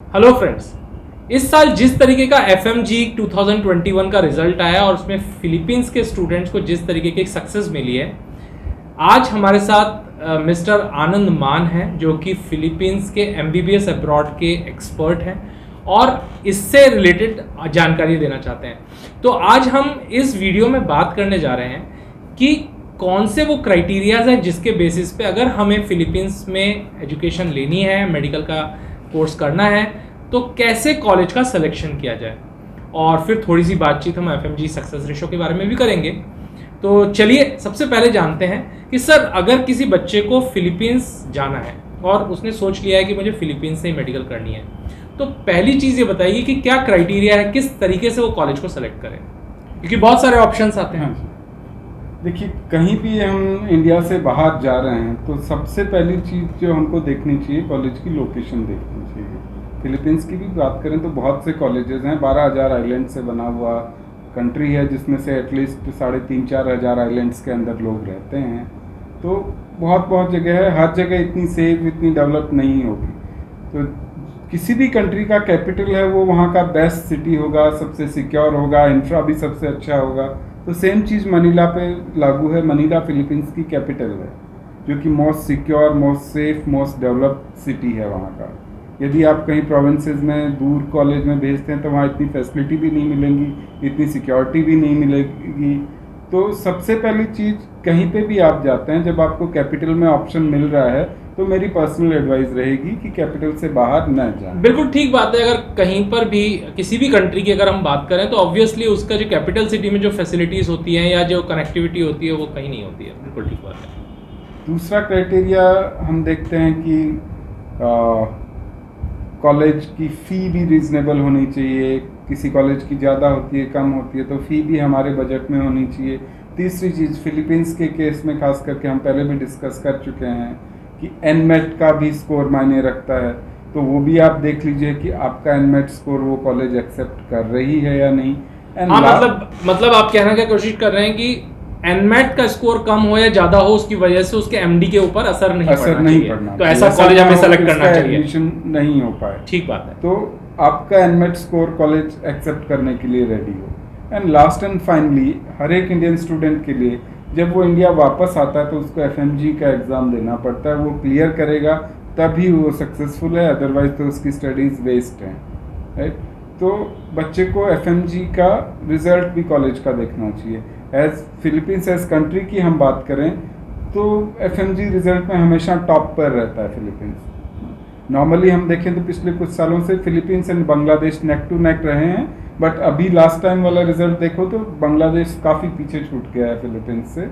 Hello friends. इस साल जिस तरीके का FMG 2021 का रिजल्ट आया और उसमें फिलीपींस के स्टूडेंट्स को जिस तरीके की सक्सेस मिली है, आज हमारे साथ मिस्टर आनंद मान हैं जो कि फिलीपींस के MBBS अब्रॉड के एक्सपर्ट हैं और इससे रिलेटेड जानकारी देना चाहते हैं। तो आज हम इस वीडियो में बात करने जा रहे हैं कि कौन से वो क्राइटेरियाज हैं जिसके बेसिस पे अगर हमें फिलीपींस में एजुकेशन लेनी है, मेडिकल का कोर्स करना है, तो कैसे कॉलेज का सिलेक्शन किया जाए। और फिर थोड़ी सी बातचीत हम FMG सक्सेस रेशो के बारे में भी करेंगे। तो चलिए सबसे पहले जानते हैं कि सर, अगर किसी बच्चे को फिलीपींस जाना है और उसने सोच लिया है कि मुझे फिलीपींस से ही मेडिकल करनी है, तो पहली चीज़ ये बताइए कि क्या क्राइटेरिया है, किस तरीके से वो कॉलेज को सेलेक्ट करें, क्योंकि बहुत सारे ऑप्शंस आते हैं। देखिए, कहीं भी हम इंडिया से बाहर जा रहे हैं तो सबसे पहली चीज़ जो हमको देखनी चाहिए, कॉलेज की लोकेशन देखनी चाहिए। फिलीपींस की भी बात करें तो बहुत से कॉलेजेस हैं, 12,000 आइलैंड से बना हुआ कंट्री है, जिसमें से एटलीस्ट 3,500-4 हज़ार आइलैंड्स के अंदर लोग रहते हैं। तो बहुत जगह है, हर जगह इतनी सेफ, इतनी डेवलप नहीं होगी। तो किसी भी कंट्री का कैपिटल है वो वहाँ का बेस्ट सिटी होगा, सबसे सिक्योर होगा, इंफ्रा भी सबसे अच्छा होगा। तो सेम चीज़ मनीला पे लागू है। मनीला फिलीपींस की कैपिटल है, जो कि most secure, most safe, most developed city है वहाँ का। यदि आप कहीं प्रोविंसेस में दूर कॉलेज में भेजते हैं तो वहाँ इतनी फैसिलिटी भी नहीं मिलेंगी, इतनी सिक्योरिटी भी नहीं मिलेगी। तो सबसे पहली चीज़, कहीं पे भी आप जाते हैं, जब आपको कैपिटल में ऑप्शन मिल रहा है तो मेरी पर्सनल एडवाइस रहेगी कि कैपिटल से बाहर न जाएं। बिल्कुल ठीक बात है। अगर कहीं पर भी किसी भी कंट्री की अगर हम बात करें तो ऑब्वियसली उसका जो कैपिटल सिटी में जो फैसिलिटीज़ होती हैं या जो कनेक्टिविटी होती है वो कहीं नहीं होती है। बिल्कुल ठीक बात है। दूसरा क्राइटेरिया हम देखते हैं कि कॉलेज की फ़ी भी रीज़नेबल होनी चाहिए। किसी कॉलेज की ज़्यादा होती है, कम होती है, तो फ़ी भी हमारे बजट में होनी चाहिए। तीसरी चीज़, फिलीपींस के केस में खास करके हम पहले भी डिस्कस कर चुके हैं कि NMET का भी स्कोर मायने रखता है। तो वो भी आप देख लीजिए कि आपका NMET स्कोर वो कॉलेज एक्सेप्ट कर रही है या नहीं। हाँ, मतलब आप कहने की कोशिश कर रहे हैं कि NMET का स्कोर कम हो या ज़्यादा हो, उसकी वजह से उसके MD के ऊपर असर नहीं पड़ना, तो ऐसा कॉलेज हमें सेलेक्ट करना चाहिए, एडमिशन नहीं हो पाए। ठीक बात है। तो आपका NMET स्कोर कॉलेज एक्सेप्ट करने के लिए रेडी हो। एंड लास्ट एंड फाइनली, हर एक इंडियन स्टूडेंट के लिए जब वो इंडिया वापस आता है तो उसको FMG का एग्ज़ाम देना पड़ता है। वो क्लियर करेगा तभी वो सक्सेसफुल है, अदरवाइज तो उसकी स्टडीज़ वेस्ट हैं, राइट। तो बच्चे को FMG का रिज़ल्ट भी कॉलेज का देखना चाहिए। एज फिलीपींस एज कंट्री की हम बात करें तो FMG रिज़ल्ट में हमेशा टॉप पर रहता है फिलीपींस। नॉर्मली हम देखें तो पिछले कुछ सालों से Philippines and Bangladesh neck to neck रहे हैं, बट अभी लास्ट टाइम वाला रिजल्ट देखो तो बांग्लादेश काफ़ी पीछे छूट गया है फिलीपींस से।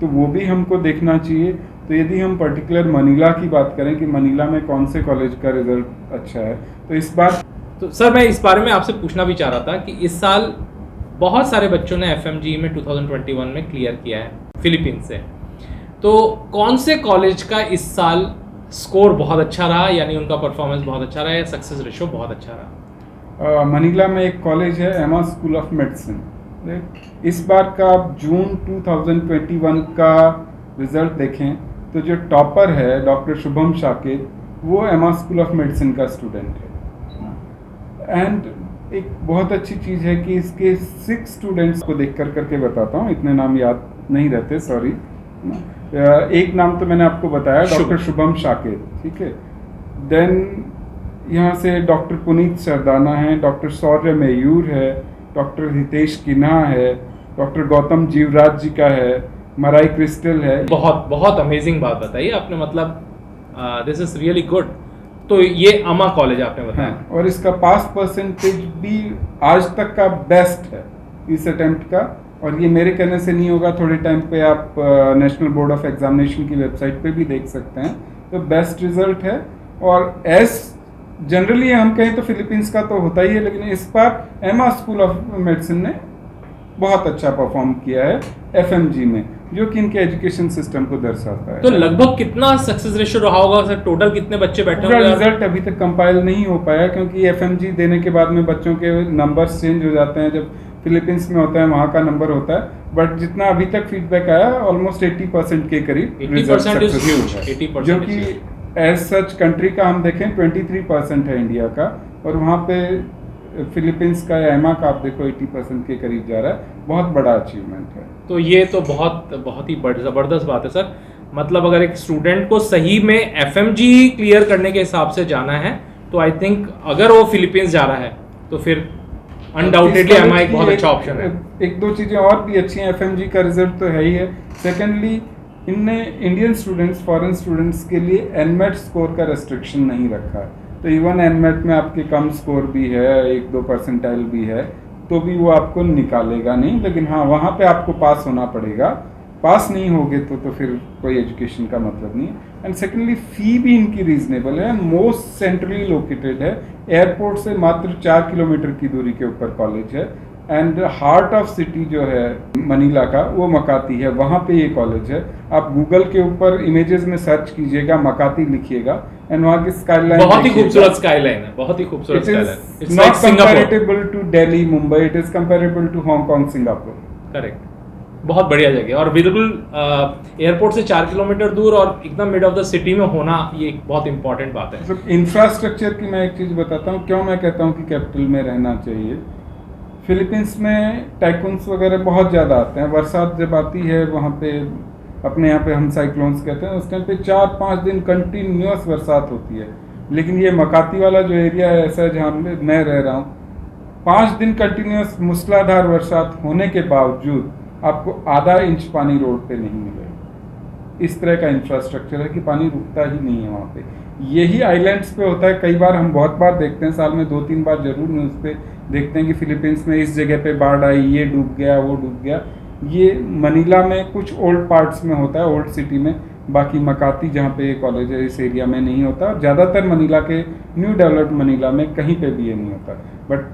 तो वो भी हमको देखना चाहिए। तो यदि हम पर्टिकुलर मनीला की बात करें कि मनीला में कौन से कॉलेज का रिजल्ट अच्छा है, तो इस बार तो सर, मैं इस बारे में आपसे पूछना भी चाह रहा था कि इस साल बहुत सारे बच्चों ने FMG में 2021 में क्लियर किया है फिलीपींस से, तो कौन से कॉलेज का इस साल स्कोर बहुत अच्छा रहा, यानी उनका परफॉर्मेंस बहुत अच्छा रहा या सक्सेस रेशो बहुत अच्छा रहा? मनीला में एक कॉलेज है, एमा स्कूल ऑफ मेडिसिन। इस बार का जून 2021 का रिजल्ट देखें तो जो टॉपर है डॉक्टर शुभम शाकिर, वो एमा स्कूल ऑफ मेडिसिन का स्टूडेंट है। एंड एक बहुत अच्छी चीज़ है कि इसके 6 स्टूडेंट्स को देख करके बताता हूँ, इतने नाम याद नहीं रहते, सॉरी। एक नाम तो मैंने आपको बताया, डॉक्टर शुभम शाकिर, ठीक है। देन यहाँ से डॉक्टर पुनीत सरदाना है, डॉक्टर शौर्य मयूर है, डॉक्टर हितेश किन्हा है, डॉक्टर गौतम जीवराज जी का है, मराई क्रिस्टल है। बहुत अमेजिंग बात बताई आपने, मतलब दिस इज रियली गुड। तो ये अमा कॉलेज आपने बताया। हाँ, और इसका पास परसेंटेज भी आज तक का बेस्ट है इस अटेम्प्ट का। और ये मेरे कहने से नहीं होगा, थोड़े टाइम पे आप नेशनल बोर्ड ऑफ एग्जामिनेशन की वेबसाइट पे भी देख सकते हैं। तो बेस्ट रिजल्ट है। और एस जनरली हम कहें तो फिलीपींस का तो होता ही है, लेकिन इस बार एमा स्कूल ऑफ मेडिसिन ने बहुत अच्छा परफॉर्म किया है FMG में, जो कि इनके एजुकेशन सिस्टम को दर्शाता है। तो लगभग कितना सक्सेस रेशियो रहा होगा सर? टोटल कितने बच्चे बैठे होंगे? रिजल्ट अभी तक कंपाइल नहीं हो पाया, क्योंकि FMG देने के बाद में बच्चों के नंबर्स चेंज हो जाते हैं। जब फिलीपींस में होता है वहाँ का नंबर होता है, बट जितना अभी तक फीडबैक आया ऑलमोस्ट 80% के करीब रिजल्ट सक्सेसफुल है, जो कि एज सच कंट्री का हम देखें 23% है इंडिया का, हम्म। और वहाँ पे फिलीपींस का एमा का आप देखो 80% के करीब जा रहा है, बहुत बड़ा अचीवमेंट है। तो ये तो बहुत बहुत ही ज़बरदस्त बात है सर। मतलब अगर एक स्टूडेंट को सही में एफएमजी क्लियर करने के हिसाब से जाना है तो आई थिंक अगर वो फिलीपींस जा रहा है तो फिर अनडाउटेडली इस एमआई कॉलेज एक की बहुत अच्छा ऑप्शन है। एक दो चीज़ें और भी अच्छी हैं, एफएमजी का रिजल्ट तो है ही है। सेकेंडली, इनने इंडियन स्टूडेंट्स, फॉरेन स्टूडेंट्स के लिए एनमेट स्कोर का रेस्ट्रिक्शन नहीं रखा है। तो इवन एनमेट में आपके कम स्कोर भी है, 1-2 परसेंटाइल भी है, तो भी वो आपको निकालेगा नहीं। लेकिन हाँ, वहाँ पे आपको पास होना पड़ेगा। पास नहीं होगे तो फिर कोई एजुकेशन का मतलब नहीं है। एंड सेकेंडली, फ़ी भी इनकी रीजनेबल है एंड मोस्ट सेंट्रली लोकेटेड है। एयरपोर्ट से मात्र 4 किलोमीटर की दूरी के ऊपर कॉलेज है। एंड हार्ट ऑफ सिटी जो है मनीला का, वो मकाती है, वहाँ पे ये कॉलेज है। आप गूगल के ऊपर इमेजेस में सर्च कीजिएगा, मकाती लिखिएगा, एंड वहाँ की स्काईलाइन बहुत ही खूबसूरत स्काईलाइन है, बहुत ही खूबसूरत skyline. It's not comparable to Delhi, Mumbai, it is comparable to Hong Kong, Singapore. Correct, बहुत बढ़िया जगह और बिल्कुल एयरपोर्ट से 4 किलोमीटर दूर और एकदम मिड ऑफ द सिटी में होना, ये एक बहुत इंपॉर्टेंट बात है। इंफ्रास्ट्रक्चर की मैं एक चीज़ बताता हूँ, क्यों मैं कहता हूँ कि कैपिटल में रहना चाहिए। फिलीपींस में टाइकून्स वगैरह बहुत ज़्यादा आते हैं। बरसात जब आती है वहाँ पे, अपने यहाँ पे हम साइक्लोन्स कहते हैं, उस टाइम पे 4-5 दिन कंटिन्यूस बरसात होती है। लेकिन ये मकाती वाला जो एरिया है ऐसा है जहाँ मैं रह रहा हूँ, 5 दिन कंटिन्यूस मूसलाधार बरसात होने के बावजूद आपको आधा इंच पानी रोड पे नहीं मिलेगा। इस तरह का इंफ्रास्ट्रक्चर है कि पानी रुकता ही नहीं है वहाँ पे। यही आइलैंड्स पे होता है। कई बार हम बहुत बार देखते हैं, साल में 2-3 बार जरूर न्यूज़ पे देखते हैं कि फिलीपींस में इस जगह पे बाढ़ आई, ये डूब गया, वो डूब गया। ये मनीला में कुछ ओल्ड पार्ट्स में होता है, ओल्ड सिटी में। बाकी मकाती जहाँ पे ये कॉलेज है, इस एरिया में नहीं होता। और ज़्यादातर मनीला के, न्यू डेवलप्ड मनीला में कहीं पे भी ये नहीं होता। बट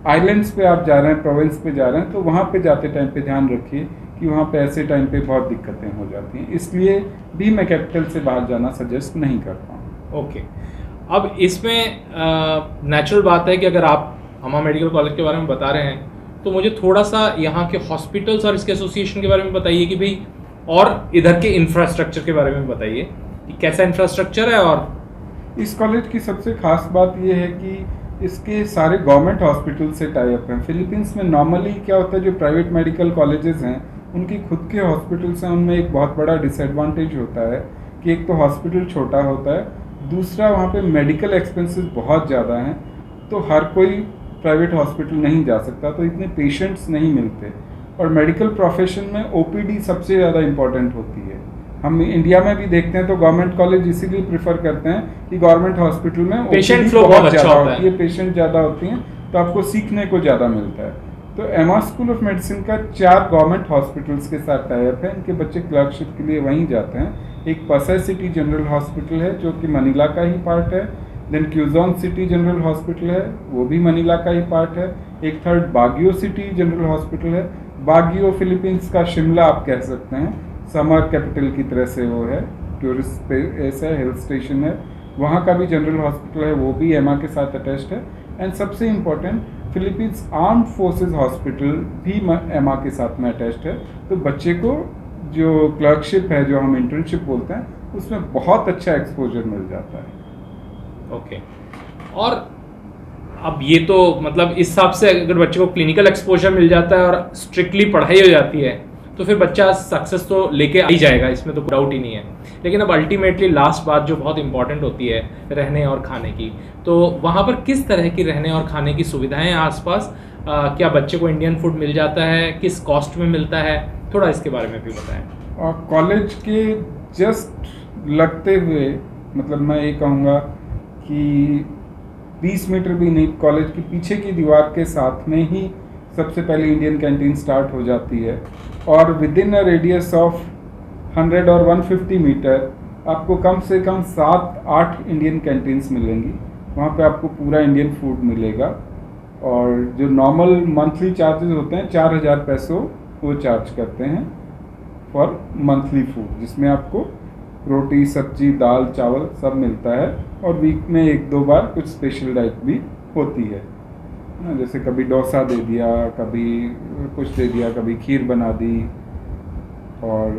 आइलैंड्स पे आप जा रहे हैं, प्रोविंस पे जा रहे हैं, तो वहाँ पे जाते टाइम पे ध्यान रखिए कि वहाँ पे ऐसे टाइम पे बहुत दिक्कतें हो जाती हैं। इसलिए भी मैं कैपिटल से बाहर जाना सजेस्ट नहीं करता हूँ। ओके, अब इसमें नेचुरल बात है कि अगर आप हमा मेडिकल कॉलेज के बारे में बता रहे हैं तो मुझे थोड़ा सा यहाँ के हॉस्पिटल्स और इसके एसोसिएशन के बारे में बताइए कि भाई, और इधर के इंफ्रास्ट्रक्चर के बारे में बताइए कि कैसा इंफ्रास्ट्रक्चर है। और इस कॉलेज की सबसे खास बात यह है कि इसके सारे गवर्नमेंट हॉस्पिटल से टाई अप हैं। फिलीपींस में नॉर्मली क्या होता है, जो प्राइवेट मेडिकल कॉलेजेस हैं उनकी खुद के हॉस्पिटल्स हैं, उनमें एक बहुत बड़ा डिसएडवांटेज होता है कि एक तो हॉस्पिटल छोटा होता है, दूसरा वहाँ पे मेडिकल एक्सपेंसेस बहुत ज़्यादा हैं, तो हर कोई प्राइवेट हॉस्पिटल नहीं जा सकता, तो इतने पेशेंट्स नहीं मिलते। और मेडिकल प्रोफेशन में ओपीडी सबसे ज़्यादा इम्पॉर्टेंट होती है। हम इंडिया में भी देखते हैं तो गवर्नमेंट कॉलेज इसीलिए प्रेफर करते हैं कि गवर्नमेंट हॉस्पिटल में पेशेंट OPD फ्लो बहुत अच्छा होता होती है, पेशेंट ज़्यादा होती हैं, तो आपको सीखने को ज़्यादा मिलता है। तो एमा स्कूल ऑफ मेडिसिन का 4 गवर्नमेंट हॉस्पिटल्स के साथ टाई अप है। इनके बच्चे क्लर्कशिप के लिए वहीं जाते हैं। एक पसै सिटी जनरल हॉस्पिटल है जो कि मनीला का ही पार्ट है। देन क्यूजॉन सिटी जनरल हॉस्पिटल है, वो भी मनीला का ही पार्ट है। एक थर्ड बागियो सिटी जनरल हॉस्पिटल है। बागियो फिलीपींस का शिमला आप कह सकते हैं, समर कैपिटल की तरह से वो है, टूरिस्ट प्लेस है, हिल स्टेशन है, वहाँ का भी जनरल हॉस्पिटल है, वो भी एमा के साथ अटैच्ड है। एंड सबसे important, Philippines armed forces hospital भी एमा के साथ में अटैच्ड है। तो बच्चे को जो क्लर्कशिप है, जो हम इंटर्नशिप बोलते हैं, उसमें बहुत अच्छा एक्सपोजर मिल जाता है। ओके, और अब ये तो मतलब इस हिसाब से अगर बच्चे को क्लिनिकल एक्सपोजर मिल जाता है और स्ट्रिक्टली पढ़ाई हो जाती है तो फिर बच्चा सक्सेस तो लेके आ ही जाएगा, इसमें तो कोई डाउट ही नहीं है। लेकिन अब अल्टीमेटली लास्ट बात जो बहुत इंपॉर्टेंट होती है, रहने और खाने की, तो वहाँ पर किस तरह की रहने और खाने की सुविधाएं हैं आसपास? क्या बच्चे को इंडियन फूड मिल जाता है, किस कॉस्ट में मिलता है, थोड़ा इसके बारे में भी बताएं। और कॉलेज के जस्ट लगते हुए, मतलब मैं ये कहूँगा कि 20 मीटर भी नहीं, कॉलेज की पीछे की दीवार के साथ में ही सबसे पहले इंडियन कैंटीन स्टार्ट हो जाती है। और with in a radius of 100 और 150 मीटर आपको कम से कम 7-8 इंडियन कैंटीन्स मिलेंगी। वहाँ पे आपको पूरा इंडियन फूड मिलेगा। और जो नॉर्मल मंथली चार्जेस होते हैं, 4000 पैसों वो चार्ज करते हैं फॉर मंथली फूड, जिसमें आपको रोटी, सब्जी, दाल, चावल सब मिलता है। और वीक में 1-2 बार कुछ स्पेशल डाइट भी होती है, जैसे कभी डोसा दे दिया, कभी कुछ दे दिया, कभी खीर बना दी। और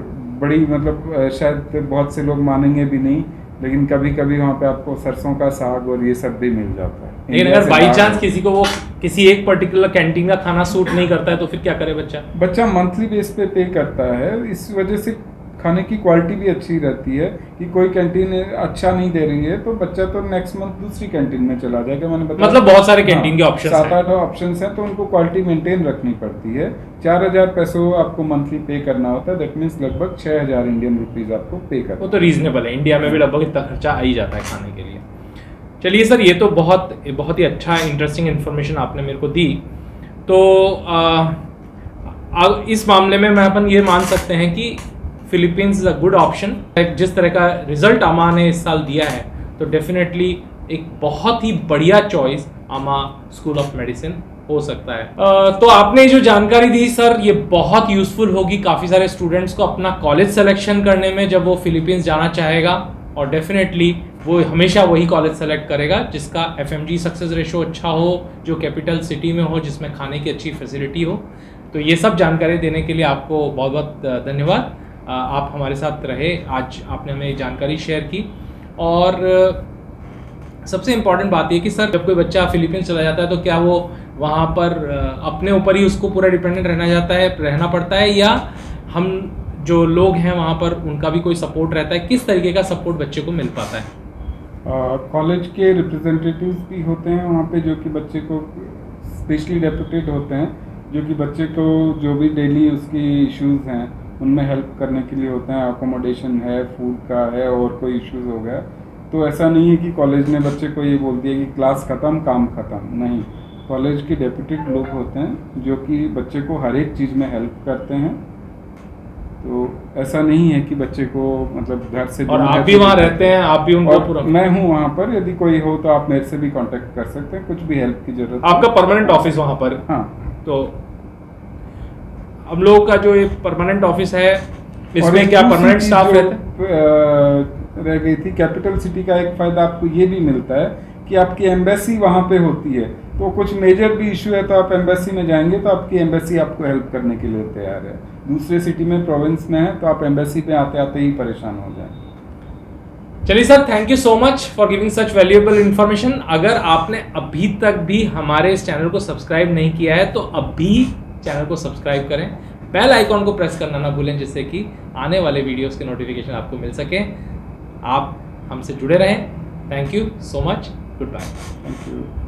बड़ी, मतलब शायद बहुत से लोग मानेंगे भी नहीं, लेकिन कभी कभी वहाँ पे आपको सरसों का साग और ये सब भी मिल जाता है। लेकिन इंडिया अगर से बाई बाहर चांस किसी को वो किसी एक पर्टिकुलर कैंटीन का खाना सूट नहीं करता है तो फिर क्या करे बच्चा? बच्चा मंथली बेस पे करता है, इस वजह से खाने की क्वालिटी भी अच्छी रहती है कि कोई कैंटीन अच्छा नहीं दे रही है तो बच्चा तो नेक्स्ट मंथ दूसरी कैंटीन में चला जाएगा। मैंने बताया मतलब बहुत सारे कैंटीन के ऑप्शंस हैं। 7-8 ऑप्शंस हैं, तो उनको क्वालिटी मेंटेन रखनी पड़ती है। 4,000 पैसों आपको मंथली पे करना होता है, दैट मीन्स लगभग 6,000 इंडियन रुपीज आपको पे करना। वो तो रीजनेबल है, इंडिया में भी लगभग इतना खर्चा आ ही जाता है खाने के लिए। चलिए सर, ये तो बहुत ही अच्छा इंटरेस्टिंग इन्फॉर्मेशन आपने मेरे को दी। तो अब इस मामले में मैं अपन ये मान सकते हैं कि Philippines is a good option. जिस तरह का रिजल्ट आमा ने इस साल दिया है तो डेफिनेटली एक बहुत ही बढ़िया चॉइस आमा स्कूल ऑफ मेडिसिन हो सकता है। तो आपने जो जानकारी दी सर, ये बहुत यूज़फुल होगी काफ़ी सारे स्टूडेंट्स को अपना कॉलेज सिलेक्शन करने में जब वो फिलीपींस जाना चाहेगा। और डेफिनेटली वो हमेशा वही कॉलेज सेलेक्ट करेगा जिसका FMG सक्सेस रेशो अच्छा हो, जो कैपिटल सिटी में हो, जिसमें खाने की अच्छी फैसिलिटी हो। तो ये सब जानकारी देने के लिए आपको बहुत बहुत धन्यवाद। आप हमारे साथ रहे, आज आपने हमें जानकारी शेयर की। और सबसे इम्पॉर्टेंट बात ये कि सर, जब कोई बच्चा फिलीपींस चला जाता है तो क्या वो वहाँ पर अपने ऊपर ही उसको पूरा डिपेंडेंट रहना पड़ता है, या हम जो लोग हैं वहाँ पर उनका भी कोई सपोर्ट रहता है? किस तरीके का सपोर्ट बच्चे को मिल पाता है? कॉलेज के रिप्रेजेंटेटिव्स भी होते हैं वहाँ पे, जो कि बच्चे को स्पेशली डेप्यूटेड होते हैं, जो कि बच्चे को जो भी डेली उसकी इश्यूज़ हैं उनमें हेल्प करने के लिए होते हैं। अकोमोडेशन है, फूड का है, और कोई इश्यूज़ हो गया तो ऐसा नहीं है कि कॉलेज ने बच्चे को ये बोल दिया कि क्लास ख़त्म काम ख़त्म। नहीं, कॉलेज के डेप्यूटेड लोग होते हैं जो कि बच्चे को हर एक चीज़ में हेल्प करते हैं। तो ऐसा नहीं है कि बच्चे को मतलब घर से, और आप भी वहाँ रहते हैं, आप भी उनको पूरा? मैं हूँ वहाँ पर, यदि कोई हो तो आप मेरे से भी कांटेक्ट कर सकते हैं, कुछ भी हेल्प की जरूरत। आपका परमानेंट ऑफिस वहाँ पर? हाँ। तो हम लोगों का जो ये परमानेंट ऑफिस है, इसमें क्या परमानेंट स्टाफ रह गई थी, कैपिटल सिटी का एक फ़ायदा आपको ये भी मिलता है कि आपकी एम्बेसी वहाँ पे होती है, तो कुछ मेजर भी इशू है तो आप एम्बेसी में जाएंगे तो आपकी एम्बेसी आपको हेल्प करने के लिए तैयार है। दूसरे सिटी में, प्रोविंस में है तो आप एम्बेसी पे आते आते ही परेशान हो जाएं। चलिए sir, thank you so much for giving such valuable information. अगर आपने अभी तक भी हमारे इस चैनल को सब्सक्राइब नहीं किया है तो अभी चैनल को सब्सक्राइब करें, बेल आइकॉन को प्रेस करना ना भूलें, जिससे कि आने वाले वीडियोस के नोटिफिकेशन आपको मिल सके। आप हमसे जुड़े रहें। Thank you so much, good bye. Thank you.